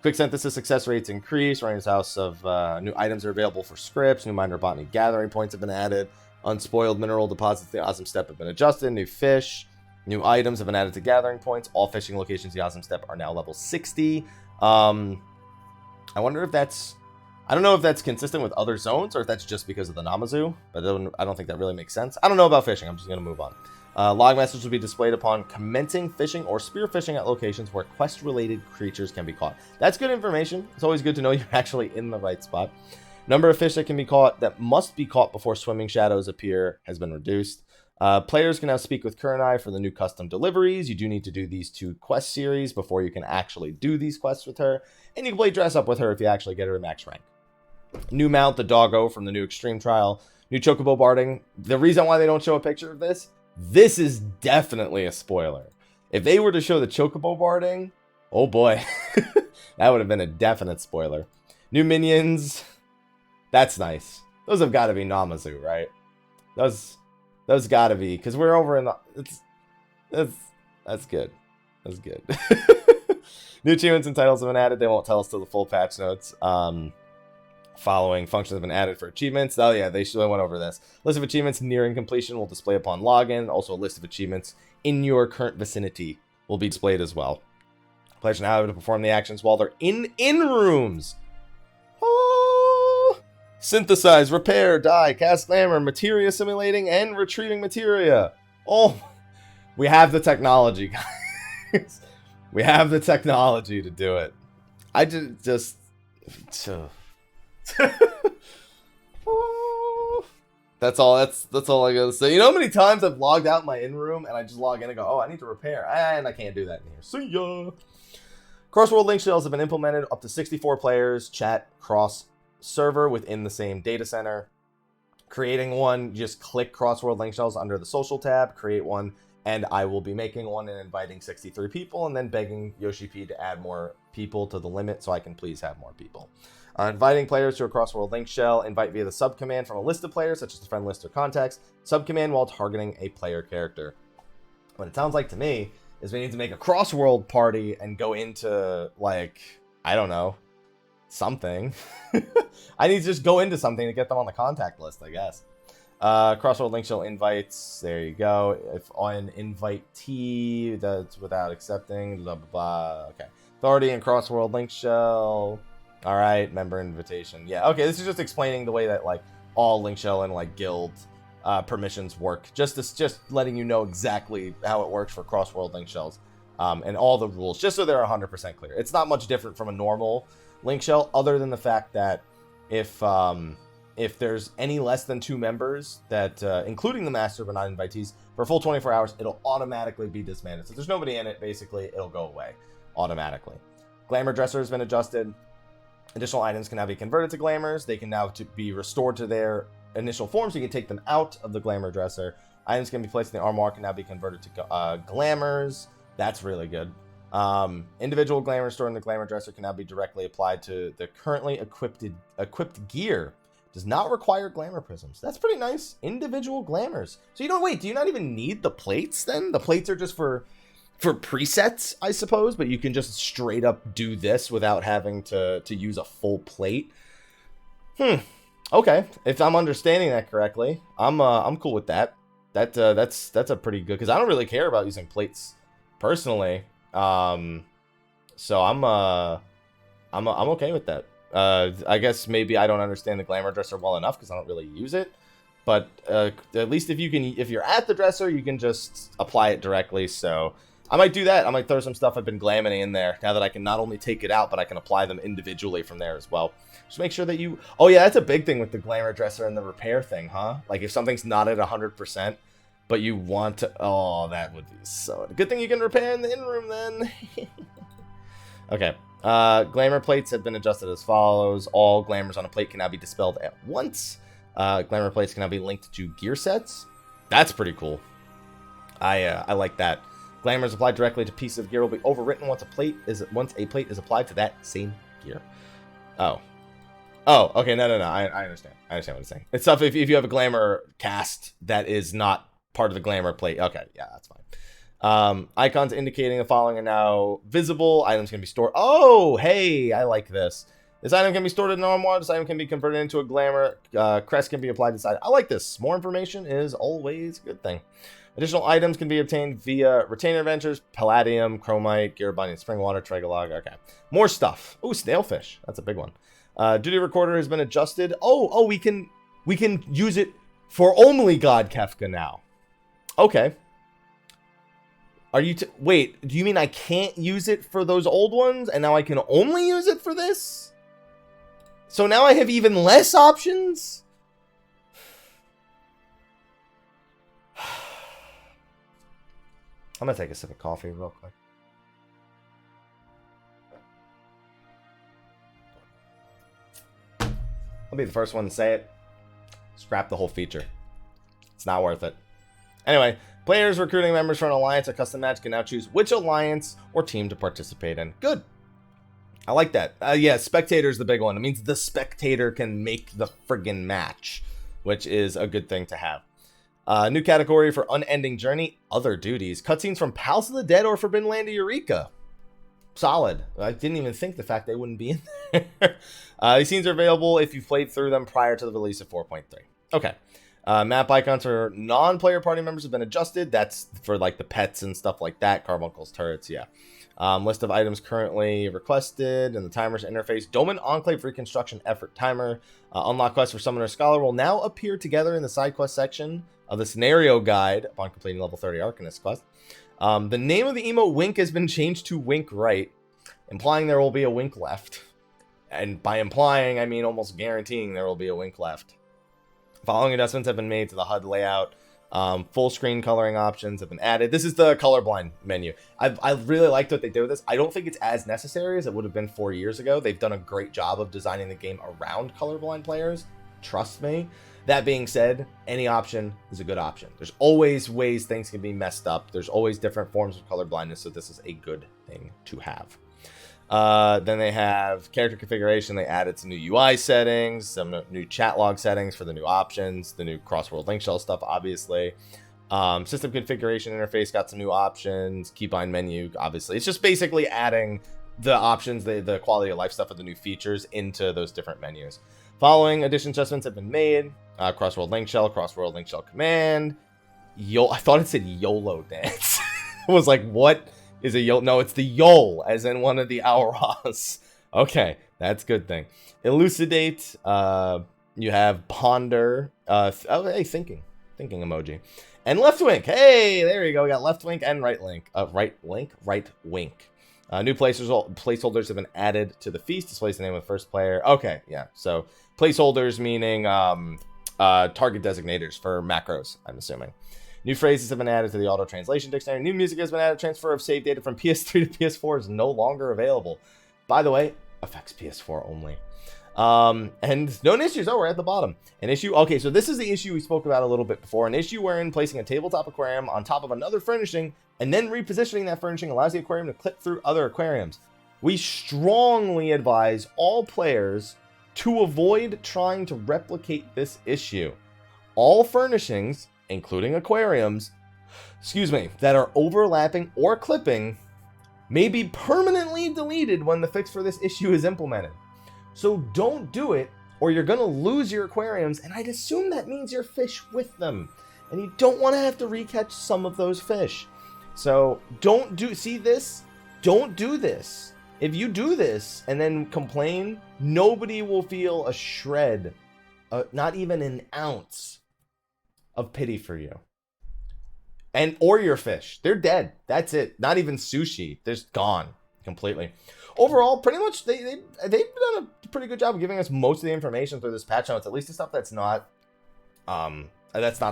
Quick synthesis success rates increase. Runner's House of new items are available for scripts. New minor botany gathering points have been added. Unspoiled mineral deposits, the Awesome Step, have been adjusted. New fish. New items have been added to gathering points. All fishing locations, the Awesome Step, are now level 60. I wonder if that's... I don't know if that's consistent with other zones, or if that's just because of the Namazu, but I don't think that really makes sense. I don't know about fishing. I'm just going to move on. Log messages will be displayed upon commencing fishing or spearfishing at locations where quest-related creatures can be caught. That's good information. It's always good to know you're actually in the right spot. Number of fish that can be caught, that must be caught before swimming shadows appear, has been reduced. Players can now speak with Kurenai for the new custom deliveries. You do need to do these 2 quest series before you can actually do these quests with her. And you can play dress up with her if you actually get her to max rank. New mount, the doggo from the new extreme trial. New chocobo barding. The reason why they don't show a picture of this is definitely a spoiler. If they were to show the chocobo barding, oh boy, that would have been a definite spoiler. New minions. That's nice. Those have got to be Namazu, right? Those got to be, because we're over in the... That's good. That's good. New achievements and titles have been added. They won't tell us till the full patch notes. Following functions have been added for achievements. Oh yeah, they went over this. List of achievements nearing completion will display upon login. Also, a list of achievements in your current vicinity will be displayed as well. Players are now able to perform the actions while they're in rooms. Oh! Synthesize, repair, dye, cast glamour, materia simulating, and retrieving materia. Oh, we have the technology, guys. We have the technology to do it. I just that's all I gotta say. You know how many times I've logged out my in-room and I just log in and go, oh, I need to repair, and I can't do that in here. See ya. Cross-world Linkshells have been implemented up to 64 players, chat, cross server within the same data center. Creating one, just click Cross-world Linkshells under the social tab, create one, and I will be making one and inviting 63 people, and then begging Yoshi P to add more people to the limit so I can please have more people. Inviting players to a Cross-world link shell, invite via the subcommand from a list of players, such as the friend list or contacts, subcommand while targeting a player character. What it sounds like to me is we need to make a Cross-world party and go into, like, I don't know, something. I need to just go into something to get them on the contact list, I guess. Cross-world link shell invites, there you go. If on invitee, that's without accepting, blah, blah, blah. Okay. Authority and Cross-world link shell. All right, member invitation. Yeah, okay, this is just explaining the way that, like, all link shell and, like, guild permissions work. Just letting you know exactly how it works for Cross-world link shells and all the rules, just so they're 100% clear. It's not much different from a normal link shell, other than the fact that if there's any less than 2 members, that including the master but not invitees, for a full 24 hours, it'll automatically be disbanded. So if there's nobody in it, basically, it'll go away automatically. Glamour dresser has been adjusted. Additional items can now be converted to glamours. They can now be restored to their initial form, so you can take them out of the glamour dresser. Items can be placed in the armoire, can now be converted to glamours. That's really good. Individual glamour stored in the glamour dresser can now be directly applied to the currently equipped gear. Does not require glamour prisms. That's pretty nice. Individual glamours. So you don't wait. Do you not even need the plates then? The plates are just for presets, I suppose, but you can just straight up do this without having to use a full plate. Okay, if I'm understanding that correctly, I'm cool with that. That's a pretty good, because I don't really care about using plates personally. So I'm okay with that. I guess maybe I don't understand the glamour dresser well enough because I don't really use it. But at least if you're at the dresser, you can just apply it directly. So I might do that. I might throw some stuff I've been glamming in there now that I can not only take it out, but I can apply them individually from there as well. Just make sure that you... Oh, yeah, that's a big thing with the glamour dresser and the repair thing, huh? Like, if something's not at 100%, but you want to... Oh, that would be so... Good thing you can repair in the in-room, then. Okay. Glamour plates have been adjusted as follows. All glamours on a plate can now be dispelled at once. Glamour plates can now be linked to gear sets. That's pretty cool. I like that. Glamours applied directly to pieces of gear will be overwritten once a plate is applied to that same gear. Oh, okay, no. I understand. I understand what it's saying. It's tough if you have a glamour cast that is not part of the glamour plate. Okay, yeah, that's fine. Icons indicating the following are now visible. Items can be stored. Oh, hey, I like this. This item can be stored in an armoire. This item can be converted into a glamour. Crest can be applied to the side. I like this. More information is always a good thing. Additional items can be obtained via retainer adventures, palladium, chromite, gear binding, spring water, tragalog. Okay, more stuff. Ooh, snailfish. That's a big one. Duty recorder has been adjusted. Oh, we can use it for only God Kefka now. Okay. Are you wait? Do you mean I can't use it for those old ones, and now I can only use it for this? So now I have even less options? I'm gonna take a sip of coffee real quick. I'll be the first one to say it. Scrap the whole feature. It's not worth it. Anyway, players recruiting members for an alliance or custom match can now choose which alliance or team to participate in. Good. I like that. Yeah, spectator's the big one. It means the spectator can make the friggin' match, which is a good thing to have. New category for Unending Journey, Other Duties. Cutscenes from Palace of the Dead or Forbidden Land of Eureka. Solid. I didn't even think the fact they wouldn't be in there. These scenes are available if you've played through them prior to the release of 4.3. Okay. Map icons for non-player party members have been adjusted. That's for like the pets and stuff like that. Carbuncles, turrets, yeah. List of items currently requested and the timers interface. Doman Enclave reconstruction effort timer. Unlock quest for Summoner Scholar will now appear together in the side quest section of the scenario guide upon completing level 30 Arcanist quest. The name of the emote Wink has been changed to Wink Right, implying there will be a wink left. And by implying, I mean almost guaranteeing there will be a wink left. Following adjustments have been made to the HUD layout. Full screen coloring options have been added. This is the colorblind menu. I really liked what they did with this. I don't think it's as necessary as it would have been 4 years ago. They've done a great job of designing the game around colorblind players. Trust me. That being said, any option is a good option. There's always ways things can be messed up. There's always different forms of color blindness, so this is a good thing to have. Then they have character configuration. They added some new UI settings, some new chat log settings for the new options, the new cross-world Linkshell stuff, obviously. System configuration interface got some new options. Keybind menu, obviously. It's just basically adding the options, the quality of life stuff of the new features into those different menus. Following addition adjustments have been made. Cross-world Linkshell command. I thought it said YOLO dance. I was like, what? Is a YOLO? No, it's the YOL, as in one of the auras. Okay, that's a good thing. Elucidate. You have ponder. Hey, thinking emoji, and left wink. Hey, there you go. We got left wink and right link. Right wink. New placeholders have been added to the feast. Displays the name of the first player. Okay, yeah. So placeholders meaning target designators for macros, I'm assuming. New phrases have been added to the auto translation dictionary. New music has been added. Transfer of save data from PS3 to PS4 is no longer available. By the way, affects PS4 only. And known issues. Oh, we're at the bottom. An issue. Okay, so this is the issue we spoke about a little bit before. An issue wherein placing a tabletop aquarium on top of another furnishing and then repositioning that furnishing allows the aquarium to clip through other aquariums. We strongly advise all players to avoid trying to replicate this issue. All furnishings, including aquariums, that are overlapping or clipping, may be permanently deleted when the fix for this issue is implemented. So don't do it, or you're going to lose your aquariums, and I'd assume that means your fish with them. And you don't want to have to recatch some of those fish. So don't do this. If you do this and then complain, nobody will feel a shred, not even an ounce of pity for you. Or your fish. They're dead. That's it. Not even sushi. They're just gone completely. Overall, pretty much they've done a pretty good job of giving us most of the information through this patch notes, at least the stuff that's not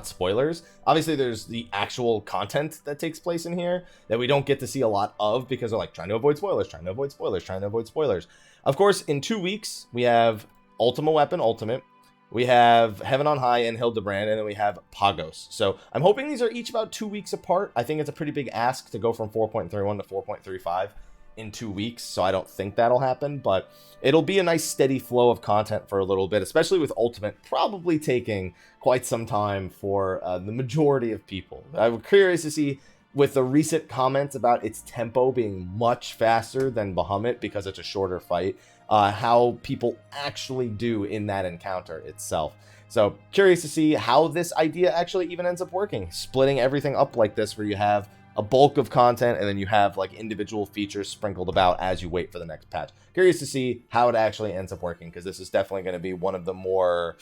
spoilers. Obviously, there's the actual content that takes place in here that we don't get to see a lot of because they're like trying to avoid spoilers. Of course, in 2 weeks, we have Ultima Weapon Ultimate. We have Heaven on High and Hildebrand, and then we have Pagos. So I'm hoping these are each about 2 weeks apart. I think it's a pretty big ask to go from 4.31 to 4.35 in 2 weeks, so I don't think that'll happen, but it'll be a nice steady flow of content for a little bit, especially with Ultimate probably taking quite some time for the majority of people. I'm curious to see, with the recent comments about its tempo being much faster than Bahamut because it's a shorter fight, how people actually do in that encounter itself. So curious to see how this idea actually even ends up working, splitting everything up like this where you have a bulk of content and then you have like individual features sprinkled about as you wait for the next patch. Curious to see how it actually ends up working, because this is definitely going to be one of the more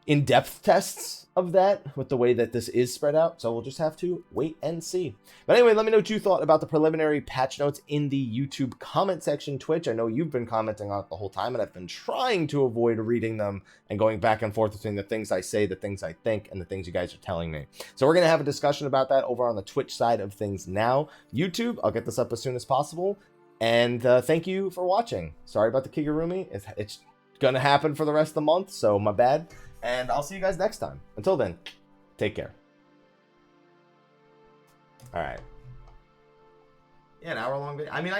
in-depth tests of that with the way that this is spread out. So we'll just have to wait and see. But anyway, let me know what you thought about the preliminary patch notes in the YouTube comment section. Twitch, I know you've been commenting on it the whole time, and I've been trying to avoid reading them and going back and forth between the things I say, the things I think, and the things you guys are telling me. So we're going to have a discussion about that over on the Twitch side of things now. YouTube, I'll get this up as soon as possible. And thank you for watching. Sorry about the Kigurumi. It's going to happen for the rest of the month, so my bad. And I'll see you guys next time. Until then, take care. All right. Yeah, an hour-long video. I mean,